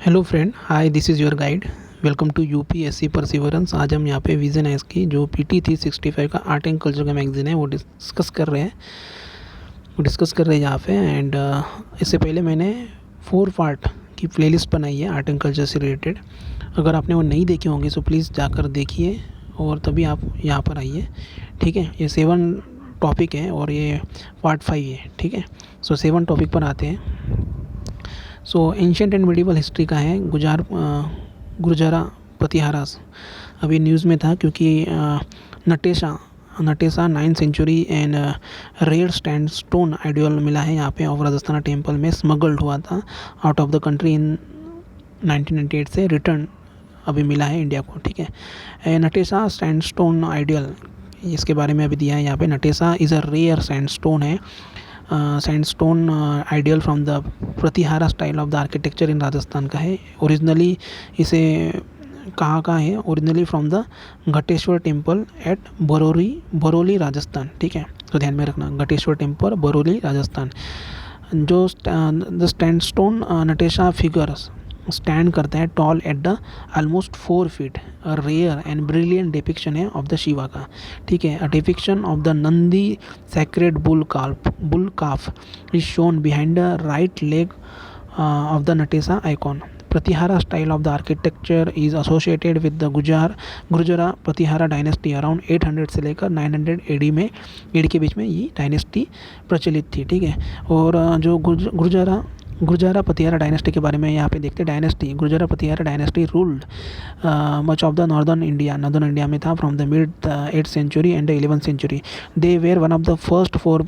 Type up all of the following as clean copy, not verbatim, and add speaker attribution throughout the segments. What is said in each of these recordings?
Speaker 1: Hello friend, hi, this is your guide. Welcome to UPSC perseverance. आज हम यहाँ पे विजन एस की जो पीटी 365 का आर्ट एंड कल्चर का मैगजीन है वो डिस्कस कर रहे हैं यहाँ पे। एंड इससे पहले मैंने 4 पार्ट की प्लेलिस्ट बनाई है आर्ट एंड कल्चर से रिलेटेड। अगर आपने वो नहीं देखे होंगे तो प्लीज़ जाकर देखिए और तभी आप यहाँ पर आइए, ठीक है। ये 7 टॉपिक हैं और ये पार्ट 5 है, ठीक है। सो 7 टॉपिक पर आते हैं। So ancient and medieval history का है गुर्जरा प्रतिहारास। अभी न्यूज़ में था क्योंकि Natesa 9th century and rare stone idol मिला है यहाँ पे ऑफ राजस्थान टेम्पल में। स्मगल्ड हुआ था out of the country in 1998 से रिटर्न अभी मिला है इंडिया को, ठीक है। नटेसा सैंडस्टोन आइडियल, इसके बारे में अभी दिया है यहाँ पे। Natesa is a rare sandstone है, sandstone ideal from the Pratihara style of the architecture in Rajasthan का है। ओरिजिनली इसे कहाँ का है? Originally from the Ghateshwar temple at Baroli Rajasthan, ठीक है। तो ध्यान में रखना, घटेश्वर टेम्पल बरौली राजस्थान। जो the sandstone Natesha figures stand करता है tall at the almost 4 feet. Rare and brilliant depiction है ऑफ द शिवा का, ठीक है। A depiction of the Nandi sacred bull calf is shown behind the right leg of the Natesa icon. Pratihara style of the architecture is associated with the Gurjara Pratihara dynasty. Around 800 से लेकर 900 AD के बीच में ये डायनेस्टी प्रचलित थी, ठीक है। और जो गुर्जरा प्रतिहारा डायनेस्टी के बारे में यहाँ पे देखते हैं। Dynasty Gurjara Pratihara dynasty ruled much of the northern India में था from the mid 8th century and 11th century. They were one of the first 4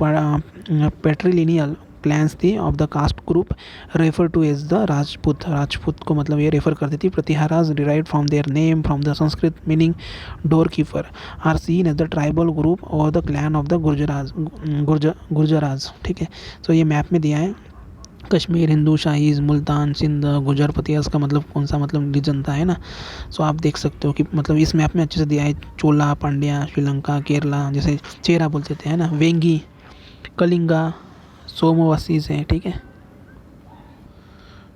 Speaker 1: patrilineal clans थी of the caste group refer to as the Rajput को मतलब ये refer करती थी। Pratiharas derive from their name from the Sanskrit meaning door keeper are seen as the tribal group और the clan of the गुर्जराज, ठीक है। तो ये मैप में दिया है। कश्मीर, हिंदू शाहीज, मुल्तान, सिंध, गुजर प्रतिहास का मतलब कौन सा मतलब रीजन था, है ना। सो आप देख सकते हो कि मतलब इस मैप में अच्छे से दिया है। चोला, पांड्या, श्रीलंका, केरला, जैसे चेरा बोलते थे, है ना, वेंगी, कलिंगा, सोमवशीज है, ठीक है।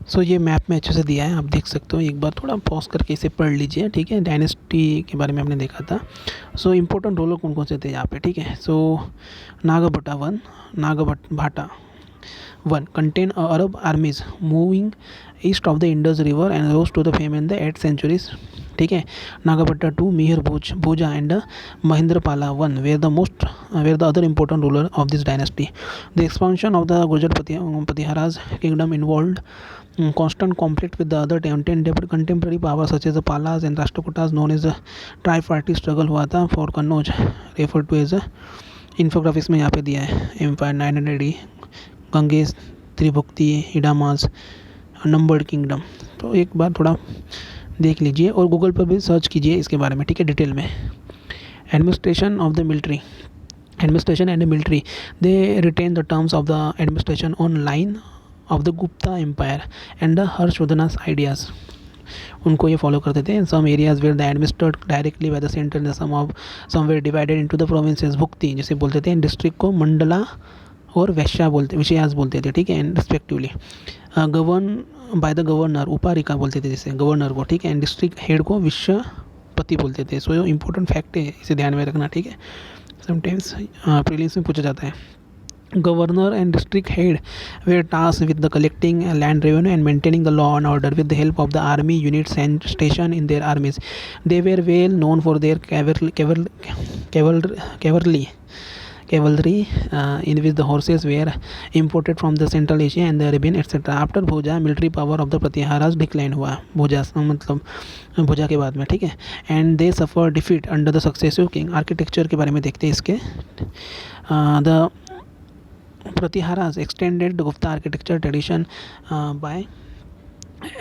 Speaker 1: सो ये मैप में अच्छे से दिया है, आप देख सकते हो। एक बार थोड़ा पॉज करके इसे पढ़ लीजिए, ठीक है। डायनेस्टी के बारे में आपने देखा था। सो इम्पोर्टेंट रोलर कौन कौन से थे यहाँ पे, ठीक है। सो नागभाटा 1 contain Arab armies moving east of the Indus River and rose to the fame in the 8th centuries, ठीक है। नागाभट्टा 2 मिहिर भोजा and महेंद्रपाला 1 were the other important ruler of this dynasty. The expansion of the Gujar Patihara's kingdom involved constant conflict with the other contemporary powers such as the Palas and Rashtrakutas, known as the tri-party struggle हुआ था for Kannauj, referred to as infographics में यहाँ पे दिया है। Empire 900 AD, गंगेश, त्रिभुक्ति, हिडामास, नंबर्ड किंगडम। तो एक बार थोड़ा देख लीजिए और गूगल पर भी सर्च कीजिए इसके बारे में, ठीक है, डिटेल में। Administration and military they retain the terms of the administration on line of the Gupta empire and the Harshavardhanas ideas. उनको ये फॉलो करते थे। Some areas where the administered directly by the centre, some were divided into the provinces. भुक्ति जैसे बोलते थे, district को मंडला और विषयास बोलते थे, ठीक है, and respectively. Govern by the governor, उपारिका बोलते थे जैसे गवर्नर को, ठीक है। एंड डिस्ट्रिक्ट हेड को विश्वपति बोलते थे। सो ये इंपॉर्टेंट फैक्ट है, इसे ध्यान में रखना, ठीक है। समटाइम्स प्रीलिम्स में पूछा जाता है। Governor and district head were tasked with the collecting land revenue and maintaining the law and order with the help of the army units and station in their armies. They were well known for their cavalry in which the horses were imported from the Central Asia and the Arabian etc. After Bhuja, military power of the Pratiharas decline हुआ। भुजा मतलब भुजा के बाद में, ठीक है। And they suffer defeat under the successive king. Architecture के बारे में देखते हैं इसके। The Pratiharas extended the Gupta architecture tradition by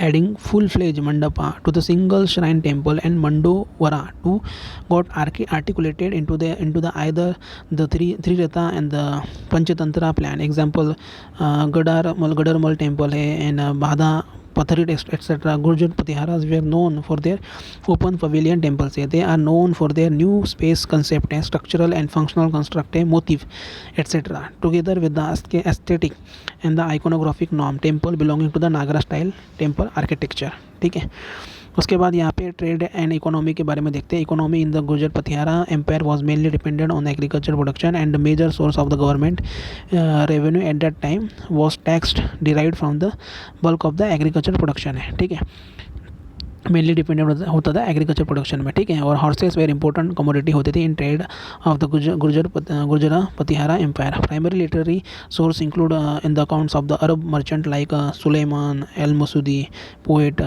Speaker 1: adding full-fledged mandapa to the single shrine temple and mandovara to got articulated into the either the three rata and the panchatantra plan. Example, Gadarmal temple है and Patharit, etc. Gurjar Patiharas were known for their open pavilion temples. They are known for their new space concept and structural and functional constructive motif, etc. Together with the aesthetic and the iconographic norm, temple belonging to the Nagara style temple architecture. ठीक है. उसके बाद यहाँ पे trade and economy के बारे में देखते हैं. Economy in the Gurjar Pratihara empire was mainly dependent on agriculture production and major source of the government revenue at that time was taxed derived from the bulk of the agriculture production है. ठीक है, mainly dependent होता था agriculture production में. ठीक है, और horses where important commodity होती थी in trade of the Gurjara Pratihara empire. Primary literary source include in the accounts of the Arab merchant like Sulaiman al Masudi, poet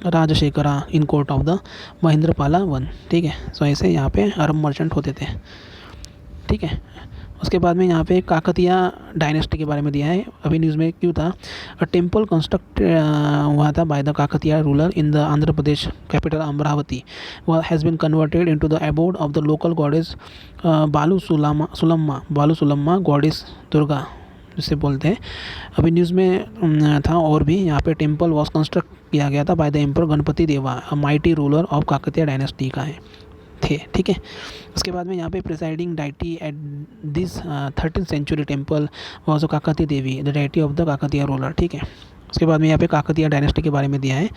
Speaker 1: Rajashekhara in court of the Mahendrapala one. ठीक है, सो ऐसे यहाँ पे अरब मर्चेंट होते थे. ठीक है, उसके बाद में यहाँ पे काकतिया डायनेस्टी के बारे में दिया है. अभी न्यूज़ में क्यों था. अ टेम्पल कंस्ट्रक्ट हुआ था by the Kakatiya ruler in the Andhra Pradesh capital Amaravati. Has been converted into the abode of the local goddess Balu Sulamma goddess Durga जिसे बोलते हैं. अभी न्यूज़ में था. और भी यहाँ पे टेम्पल वॉज कंस्ट्रक्ट किया गया था बाय द एम्पर गणपति देवा, अ mighty ruler of Kakatiya dynasty का है थे. ठीक है, उसके बाद में यहाँ पे presiding deity at this 13th century temple was Kakatiya Devi, the deity of the Kakatiya ruler. ठीक है, उसके बाद में यहाँ पे काकतिया डायनेस्टी के बारे में दिया है,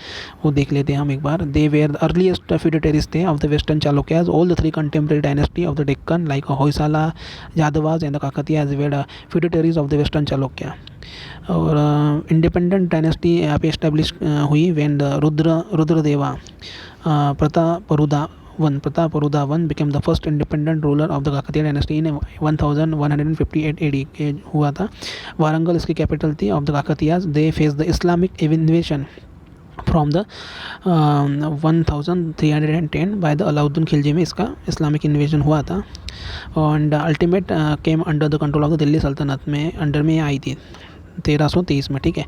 Speaker 1: वो देख लेते हैं हम एक बार. They were the earliest feudatories थे of the western Chalukyas. All the 3 contemporary dynasty of the Deccan like Hoysala, Yadavas and the Kakatiyas were feudatories of the western Chalukya. और इंडिपेंडेंट डायनेस्टी यहाँ पे इस्टेब्लिश हुई when the Rudradeva Prataparudhavan became the first independent ruler of the Kakatiya dynasty in 1158 AD के हुआ था. वारंगल इसकी capital थी of the Kakatiyas. They face the Islamic invasion from the 1310 by the Alauddin Khilji में इसका इस्लामिक इन्वेजन हुआ था. And ultimate came under the control of the Delhi Sultanate में अंडर में आई थी 1323 में. ठीक है,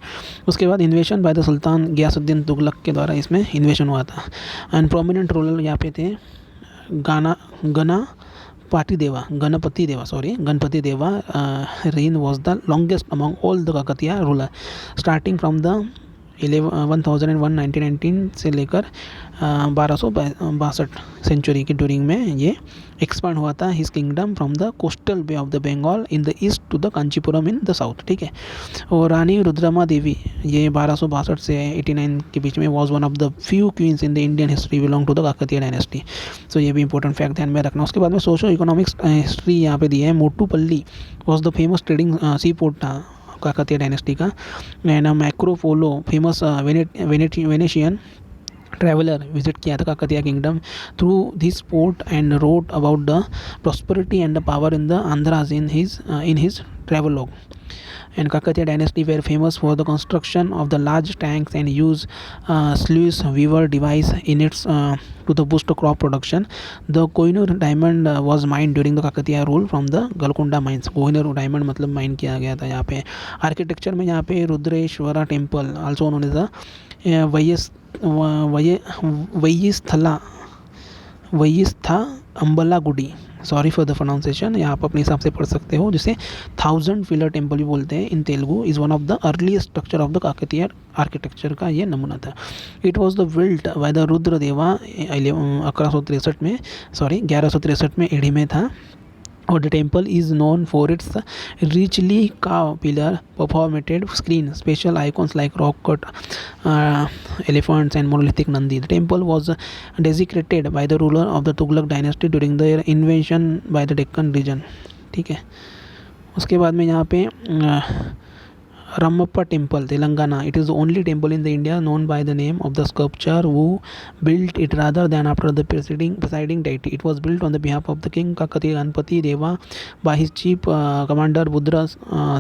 Speaker 1: उसके बाद invasion by the sultan Ghiyasuddin Tughlaq के द्वारा इसमें इन्वेशन हुआ था. एंड प्रोमिनेंट रूलर यहाँ पे थे गणपति देवा. Rain was the longest among all the Kakatiya ruler starting from the 1919 से लेकर 1262 सेंचुरी की ड्यूरिंग में ये एक्सपांड हुआ था. His kingdom from the coastal bay of the Bengal in the east to the Kanchipuram in the south. ठीक है, और रानी रुद्रमा देवी ये 1262 से 89 के बीच में was one of the few queens in the Indian history belong to the Kakatiya dynasty. So ये भी इंपॉर्टेंट फैक्ट ध्यान में रखना. उसके बाद में सोशो इकोनॉमिक्स हिस्ट्री यहाँ पे दी है. Motupalli was the famous trading sea port था काकतिया डायनेस्टी का. And Marco Polo famous Venetian traveller visit किया था Kakatiya kingdom through this port and wrote about the prosperity and the power in the Andhras in his travelogue. And Kakatiya dynasty were famous for the construction of the large tanks and use sluice weaver device in its to the boost crop production. The Kohinoor diamond was mined during the Kakatiya rule from the Golconda mines. Kohinoor diamond मतलब mine किया गया था यहाँ पे. Architecture में यहाँ पे Rudreshwara temple also known as the Veyisthambala Gudi. Sorry for the pronunciation, यहाँ आप अपने हिसाब से पढ़ सकते हो. जिसे 1000 पिलर टेम्पल भी बोलते हैं in Telugu. Is one of the earliest structure of the Kakatiya architecture का ये नमूना था. It was the built by the Rudradeva 1163 में एडी में था. और the temple is known for its richly carved pillar, perforated screen, special icons like rock cut elephants and monolithic Nandi. The temple was desecrated by the ruler of the Tughlaq dynasty during their invasion by the Deccan region. ठीक है, उसके बाद में यहाँ पे Ramappa Temple, Telangana. It is the only temple in the India known by the name of the sculptor who built it rather than after the presiding deity. It was built on the behalf of the king Kakatiya Ganpati Deva by his chief commander Budra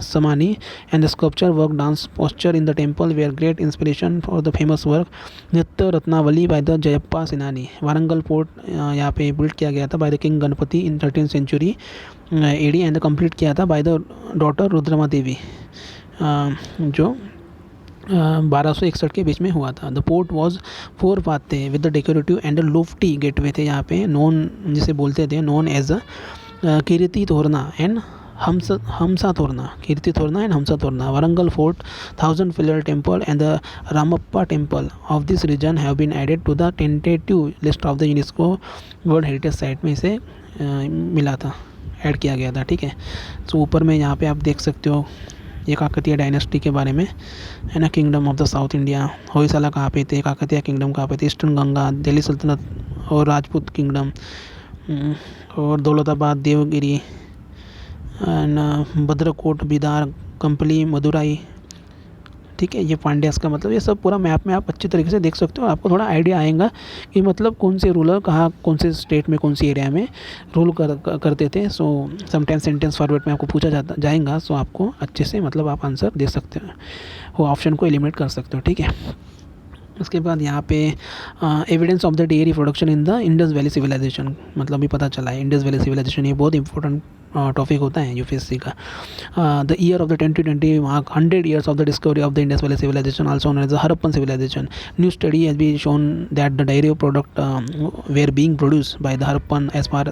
Speaker 1: Samani, and the sculpture work, dance, posture in the temple were great inspiration for the famous work Nritya Ratnavali by the Jayappa Senani. Warangal fort यहाँ पे build किया गया था by the king Ganapati in 13th century AD and complete किया था by the daughter Rudrama Devi जो 1261 के बीच में हुआ था. द पोर्ट वॉज 4 पाते with the decorative and lofty gateway थे यहाँ पे, नॉन जिसे बोलते थे known as a Kirti Torana and Hamsa Torna, Kirti Torna and Hamsa Torna, Warangal Fort, 1000 Pillar Temple and the Ramappa Temple of this region have been added to the tentative list of the UNESCO World Heritage Site में से मिला था, add किया गया था, ठीक है। तो ऊपर में यहाँ पे आप देख सकते हो ये काकतीय डायनेस्टी के बारे में, है ना। Kingdom of the south India, Hoysala कहाँ पे थे, काकतीय किंगडम कहाँ पे थे, ईस्टर्न गंगा, दिल्ली सल्तनत और राजपूत किंगडम, और दौलताबाद, देवगिरी एंड भद्रकोट, बिदार, कंपली, मदुराई, ठीक है। ये पांड्यास का मतलब ये सब पूरा मैप में आप अच्छी तरीके से देख सकते हो। आपको थोड़ा आइडिया आएगा कि मतलब कौन से रूलर कहाँ, कौन से स्टेट में, कौन सी एरिया में रूल करते थे। सो समटाइम्स सेंटेंस फॉर्मेट में आपको पूछा जाएगा, सो आपको अच्छे से मतलब आप आंसर दे सकते हो, वो ऑप्शन को एलिमिनेट कर सकते हो, ठीक है। उसके बाद यहाँ पे evidence of the dairy production in the Indus valley civilization, मतलब भी पता चला है इंडस वैली सिविलाइजेशन, ये बहुत इंपॉर्टेंट टॉपिक होता है यूपीएससी का। The year of the 2020 mark 100 years of the discovery of the Indus Valley Civilization, also known as the Harappan Civilization. New study has been shown that the dairy product were being produced by the Harappan as far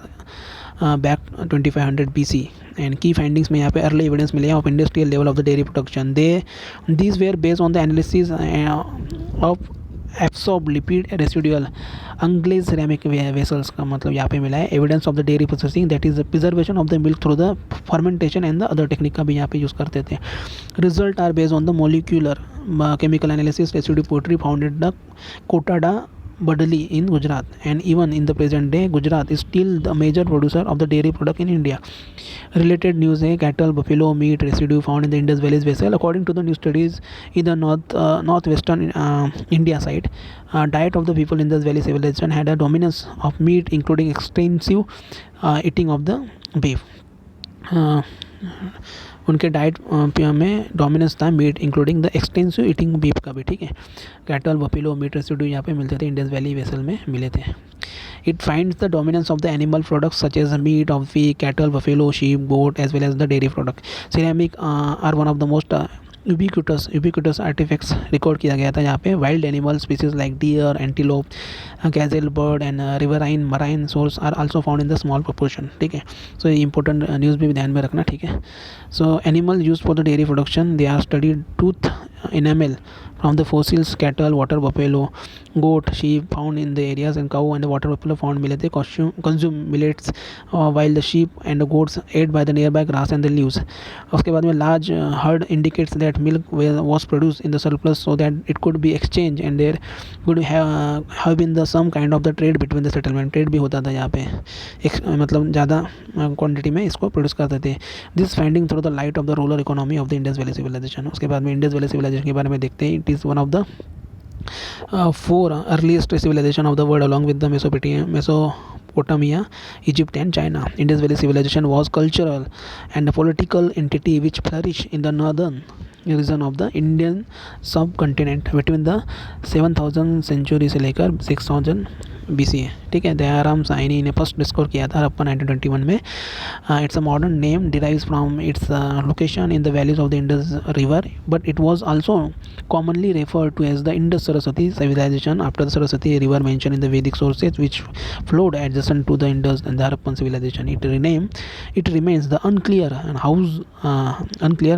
Speaker 1: back 2500 BC. And की findings में यहाँ पे early evidence मिले of industrial level of the dairy production. These were based on the analysis of absorb lipid residual unglazed ceramic vessels का मतलब यहाँ पे मिला है। Evidence of the dairy processing that is the preservation of the milk through the fermentation and the other technique का भी यहाँ पे यूज़ करते थे। Result are based on the molecular chemical analysis residue pottery found at the Kotada Badali in Gujarat, and even in the present day Gujarat is still the major producer of the dairy product in India. Related news है cattle, buffalo meat residue found in the Indus Valley vessel. According to the new studies in the northwestern India side, diet of the people in the Valley civilization had a dominance of meat, including extensive eating of the beef. उनके diet में dominance था meat including the extensive eating beef का भी, ठीक है। Cattle, buffalo meet residue यहाँ पे मिलते थे, इंडस वैली वेसल में मिले थे। It finds the dominance of the animal products such as meat of वी cattle, buffalo, sheep, goat as well as the dairy product. Ceramic are one of the most ubiquitous artifacts record किया गया था यहाँ पे। Wild animal species like deer, antelope, gazelle bird and riverine marine source are also found in the small proportion, ठीक है। सो ये important news भी ध्यान में रखना, ठीक है। So animal use for the dairy production, they are studied tooth enamel from the fossils, cattle, water buffalo, goat, sheep found in the areas, and cow and the water buffalo found मिले थे। consume millets while the sheep and the goats ate by the nearby grass and the leaves। उसके बाद में large herd indicates that milk was produced in the surplus so that it could be exchanged and there could have been the some kind of the trade between the settlement। trade भी होता था यहाँ पे, मतलब ज़्यादा quantity में इसको produce करते थे। This finding through the light of the rural economy of the Indus valley civilization. उसके बाद में इंडस वैली सिविलाइजेशन के बारे में देखते हैं। It is one of the 4 earliest civilization of the world along with the Mesopotamia, Egypt and China. Indus Valley civilization was cultural and a political entity which flourished in the northern region of the Indian subcontinent between the 7000 century से लेकर 6000 BC, ठीक है। दयाराम साइनी ने first discover किया था हड़प्पा 1921 में। It's a modern name derives from its location in the valleys of the Indus river, but it was also commonly referred to as the Indus Saraswati civilization after the Saraswati river mentioned in the Vedic sources which flowed adjacent to the Indus and the Harappan civilization. It remains the unclear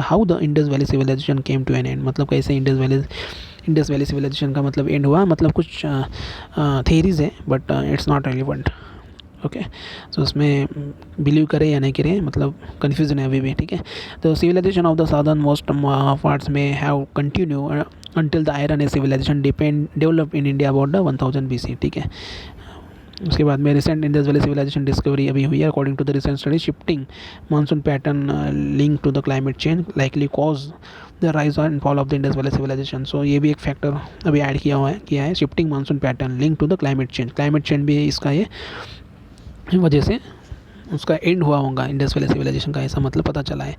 Speaker 1: how the Indus Valley civilization came to an end। मतलब कैसे Indus valley civilisation का मतलब and हुआ, मतलब कुछ theories है but it's not relevant, okay. So उसमें believe करें या नहीं करें, मतलब कन्फ्यूजन है अभी भी, ठीक है। तो civilisation of the southern most parts में have continue until the Iron Age civilization developed in India about the 1000 BC, ठीक है। उसके बाद में recent Indus valley civilisation discovery अभी हुई है। According to the recent study, shifting monsoon pattern link to the climate change likely cause the rise and fall of the Indus valley civilisation. So ये भी एक फैक्टर अभी add किया है shifting monsoon pattern link to the climate change भी इसका ये वजह से उसका एंड हुआ होगा इंडस वैली सिविलाइजेशन का, ऐसा मतलब पता चला है।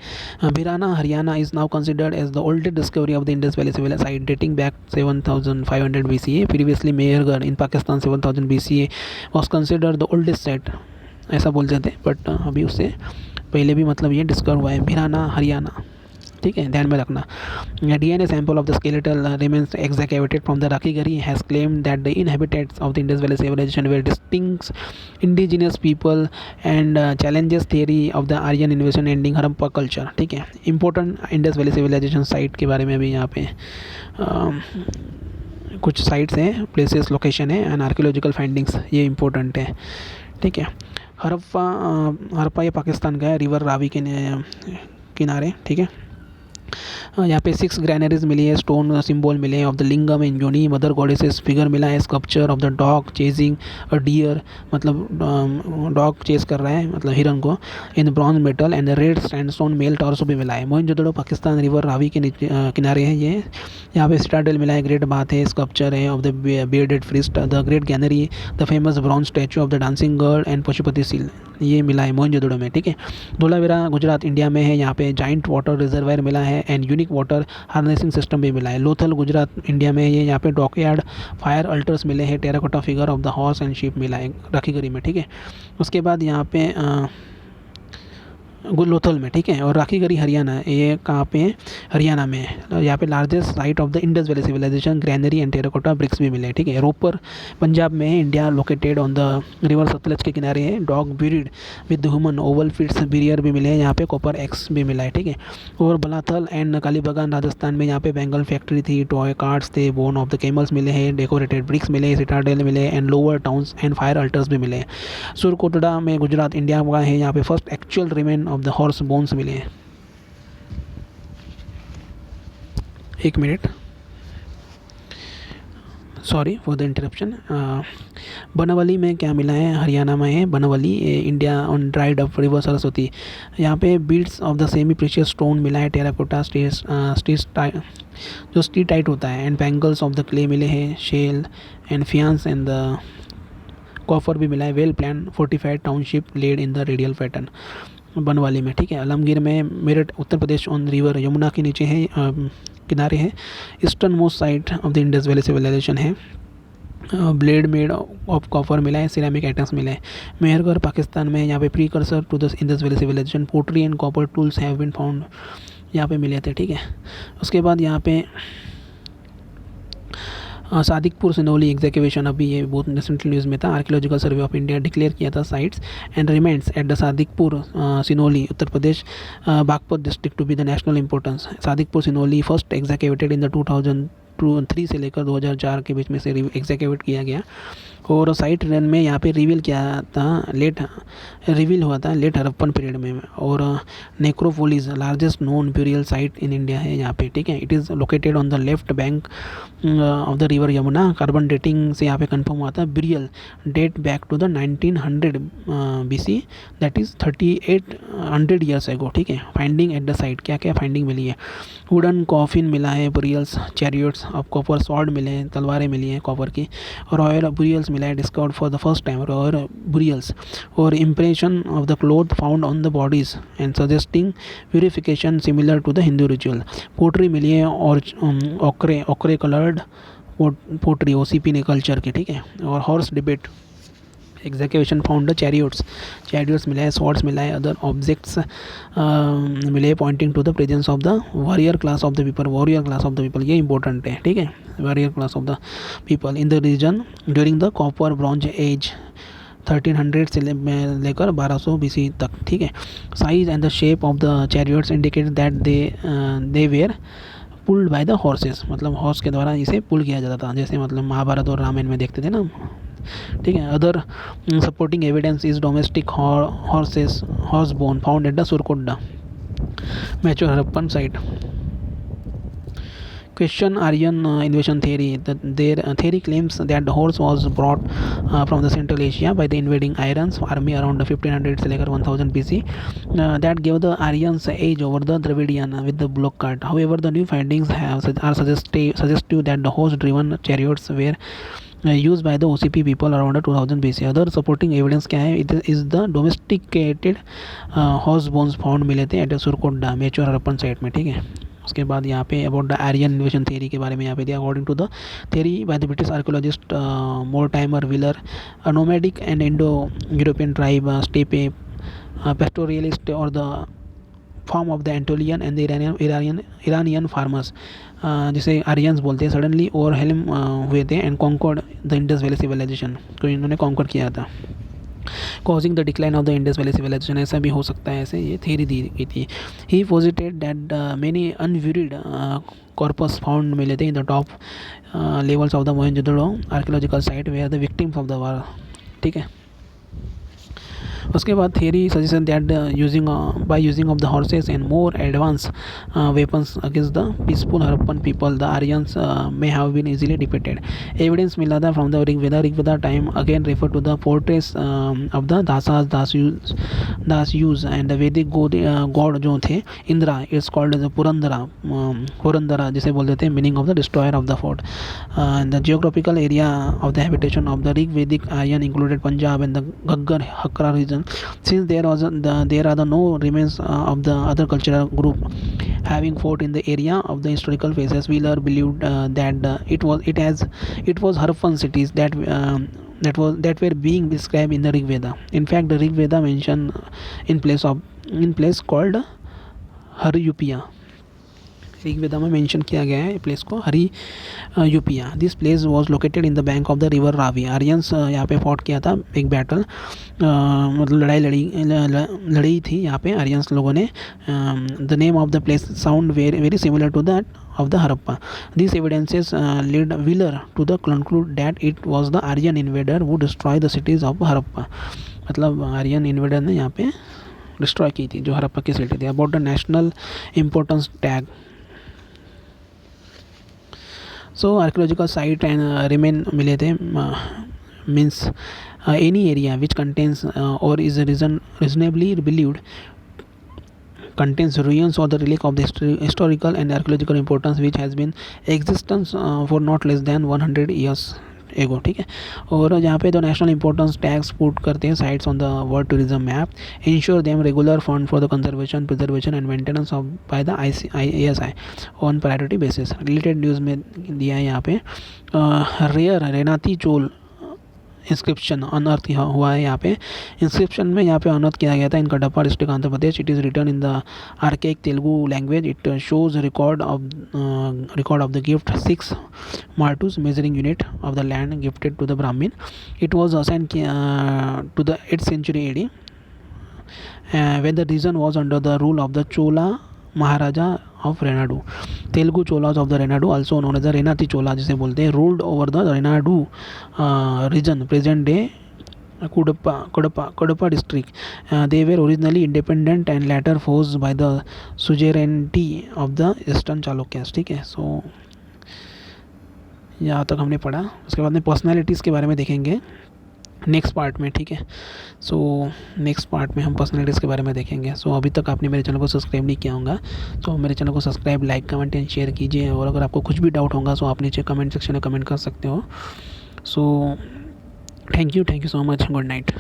Speaker 1: Bhirrana Haryana is now considered as the oldest discovery of the Indus valley civilisation dating back 7500 BCE। Previously Mehrgarh in Pakistan 7000 BCE was considered the oldest site, ऐसा बोलते थे, बट अभी उससे पहले भी मतलब ये डिस्कवर हुआ है। बिराना हरियाणा ठीक है, ध्यान में रखना। DNA sample of the skeletal remains excavated from the Rakhigarhi has claimed that the inhabitants of the Indus Valley civilization were distinct indigenous people and challenges theory of the Aryan invasion ending Harappa culture। ठीक है, important Indus valley civilization site के बारे में भी यहाँ पे कुछ sites हैं, प्लेसेस, लोकेशन है एंड आर्कियोलॉजिकल फाइंडिंग्स, ये इंपॉर्टेंट है। ठीक है, हड़प्पा हड़प्पा ये पाकिस्तान का है, रिवर रावी के किनारे। ठीक है, यहाँ पे 6 ग्रैनरीज मिली है, स्टोन सिंबल मिले हैं of the lingam and yoni, mother goddesses figure मिला है, sculpture of the dog chasing a deer, मतलब डॉग चेस कर रहा है मतलब हिरन को, in bronze metal and red sandstone male torso भी मिला है। मोहनजोदड़ो पाकिस्तान रिवर रावी के किनारे है ये। यहाँ पे सिटाडेल मिला है, ग्रेट बात है, स्कल्पचर है of the bearded priest, the great granary, the famous bronze statue of the dancing girl and Pashupati seal, ये मिला है मोहनजोदड़ो में। ठीक है, धोलावीरा गुजरात इंडिया में है, यहाँ पे जाइंट वाटर रिजर्वायर मिला है and unique water harnessing system भी मिला है। लोथल गुजरात इंडिया में ये, यहाँ पे डॉकयार्ड फायर अल्टर्स मिले हैं, terracotta figure of the horse and ship मिला है राखीगढ़ी में। ठीक है, उसके बाद यहाँ पे लोथल में। ठीक है, और राखीगढ़ी हरियाणा, ये कहाँ पे है, हरियाणा में है। यहाँ पे largest site of the Indus valley civilisation, granary and terracotta bricks भी मिले। ठीक है, रोपर पंजाब में है, India located on the river Sutlej के किनारे है। Dog buried with human oval pits burial भी मिले हैं, यहाँ पे कॉपर एक्स भी मिला है। ठीक है, और बलाथल एंड कालीबागान राजस्थान में, यहाँ पे बेंगल फैक्ट्री थी, टॉय कार्ड्स थे, बोन ऑफ द कैमल्स मिले हैं, डेकोरेटेड ब्रिक्स मिले, सिटाडेल मिले and lower towns and fire altars भी मिले। सुरकोटड़ा में गुजरात इंडिया का है, यहाँ पे first actual remain of the horse bones मिले हैं। एक minute, sorry for the interruption. Banawali में क्या मिला है, हरियाणा में है Banawali, India on dried up river Saraswati. यहाँ पे beads of the semi precious stone मिला है, टेराकोटा जो स्टीटाइट होता है, and bangles of the clay मिले हैं, shell and faience and the copper भी मिला है। Well plan fortified township lead in the radial pattern Banawali में। ठीक है, आलमगीर में, मेरठ उत्तर प्रदेश ऑन रिवर यमुना के नीचे है, किनारे है, eastern most site of the Indus valley civilization है। ब्लेड मेड ऑफ कॉपर मिला है, सिरेमिक आइटम्स मिले हैं। मेहरगढ़ पाकिस्तान में, यहाँ पे precursor to the Indus valley civilization, pottery and copper tools have been found, यहाँ पे मिले थे। ठीक है, उसके बाद यहाँ पे सादिकपुर सिनोली एग्जीक्यूशन, अभी ये बहुत रिसेंटली न्यूज़ में था, archaeological survey of India declare किया था sites and remnants at the Sadikpur Sinauli Uttar Pradesh Baghpat district to be the national importance. Sadikpur Sinauli first excavated in the 2003 से लेकर 2004 के बीच में से एग्जीक्यूट किया गया, और साइट रन में यहाँ पे रिवील हुआ था लेट हड़प्पन पीरियड में, और necropolis largest known burial site in India है यहाँ पे। ठीक है, it is located on the left bank of the river Yamuna. Carbon dating से यहाँ पे कंफर्म हुआ था, burial date back to the 1900 BC, that is 3800 years ago. ठीक है, फाइंडिंग एट द साइट, क्या क्या फाइंडिंग मिली है, वुडन कॉफिन मिला है, बुरियल्स, चैरियट्स ऑफ कॉपर, स्वॉर्ड मिले हैं, तलवारें मिली हैं कॉपर की, रॉयल बुरियल्स मिला है, discovered for the first time royal burials, और impression of the cloth found on the bodies and suggesting purification similar to the Hindu ritual. Pottery मिली है, और ओकरे कलर्ड पोट्री OCP ने कल्चर की। ठीक है, और horse debate excavation found the chariots मिला है, स्वॉर्ड्स मिला है, अदर ऑब्जेक्ट्स मिले pointing to the presence of the warrior class of the people, ये इंपॉर्टेंट है। ठीक है, warrior class of the people in the region during the copper bronze age 1300 से लेकर 1200 BC तक। ठीक है, size and the shape of the chariots indicate that they were pulled by the horses, मतलब हॉर्स के द्वारा इसे पुल किया जाता था, जैसे मतलब महाभारत और रामायण में देखते थे ना। ठीक है, other supporting evidence is domestic horse bone found at the Surkotada mature Harappan site. Question Aryan invasion theory. Their theory claims that the horse was brought from the Central Asia by the invading Aryans army around 1500 से लेकर 1000 BC. That gave the Aryans edge over the Dravidian with the block cart. However, the new findings are suggestive that the horse-driven chariots were used by the OCP people around 2000 BC. Other supporting evidence क्या है, it is the domesticated horse bones found मिले थे at Surkotada mature Harappan site में। ठीक है, उसके बाद यहाँ पे about the Aryan invasion theory के बारे में यहाँ पे दिया, according to the theory by the British archaeologist Mortimer Wheeler, nomadic and Indo European tribe steppe pastoralist और the form of the Anatolian and the Iranian farmers, जिसे आर्यंस बोलते हैं, सडनली ओवर हेल्म हुए थे and conquered the Indus valley civilisation, तो इन्होंने conquer किया था, causing the decline of the Indus valley civilization, ऐसा भी हो सकता है, ऐसे ये थ्योरी दी गई थी। He posited that many unburied corpses found मिले थे in the top levels of the Mohenjodaro archaeological site where the victims of the war, ठीक है। उसके बाद theory suggestion that using of the horses and more advanced weapons against the peaceful Harappan people the Aryans may have been easily depicted. Evidence मिला था from the Rigveda time again refer to the portraits of the Das use and the Vedic god जो थे Indra, it's called as Purandara जिसे बोलते थे, meaning of the destroyer of the fort. The geographical area of the habitation of the Rig Vedic Aryan included Punjab and the Ghaggar Hakra region, since there are the no remains of the other cultural group having fought in the area of the historical phases. Wheeler believed that it was Harappan cities that were being described in the Rig Veda. In fact, the Rig Veda mention in place called Haryupiya, Rigveda में mention किया गया है place को Hariyupiya. This place was located in the bank of the river Ravi. Aryans यहाँ पे fought किया था, एक बैटल मतलब लड़ी थी यहाँ पे आर्यंस लोगों ने। The name of the place sound very similar to that of the Harappa. These evidences led Wheeler to the conclude that it was the Aryan invader who destroyed the cities of Harappa. मतलब Aryan invader ने यहाँ पे destroy की थी जो हरप्पा की city थी। About the national importance tag, so archaeological site and remain मिले थे, means any area which contains और is reasonably believed contains ruins or the relic of the historical and archaeological importance which has been existence for not less than 100 years ago, ठीक है। और जहाँ पे तो national importance tags put करते हैं sites on the world tourism map, ensure them regular fund for the conservation preservation and maintenance of by the IASI on priority basis. Related news में दिया है यहाँ पे रेयर रेनाती चोल इंस्क्रिप्शन अनर्थ हुआ है यहाँ पे। इंस्क्रिप्शन में यहाँ पे अनर्थ किया गया था in Kadapa district Andhra Pradesh. It is written in the archaic Telugu language. It shows record of the gift 6 मार्टूस measuring unit of the land gifted to the Brahmins. It was assign to the 8th century AD when the region was under the rule of the Chola Maharaja of Renadu. Telugu Cholas of the Renadu also known as the Renati Chola जिसे बोलते हैं, ruled over the Renadu region present day Kadapa district. They were originally independent and later forced by the suzerainty of the Eastern Chalukyas, ठीक है। सो यहाँ तक हमने पढ़ा। उसके बाद में पर्सनैलिटीज़ के बारे में देखेंगे नेक्स्ट पार्ट में, ठीक है। सो नेक्स्ट पार्ट में हम पर्सनैलिटीज़ के बारे में देखेंगे। सो अभी तक आपने मेरे चैनल को सब्सक्राइब नहीं किया होगा तो मेरे चैनल को subscribe, like, comment and share कीजिए। और अगर आपको कुछ भी डाउट होगा तो आप नीचे कमेंट सेक्शन में कमेंट कर सकते हो। So thank you so much, good night.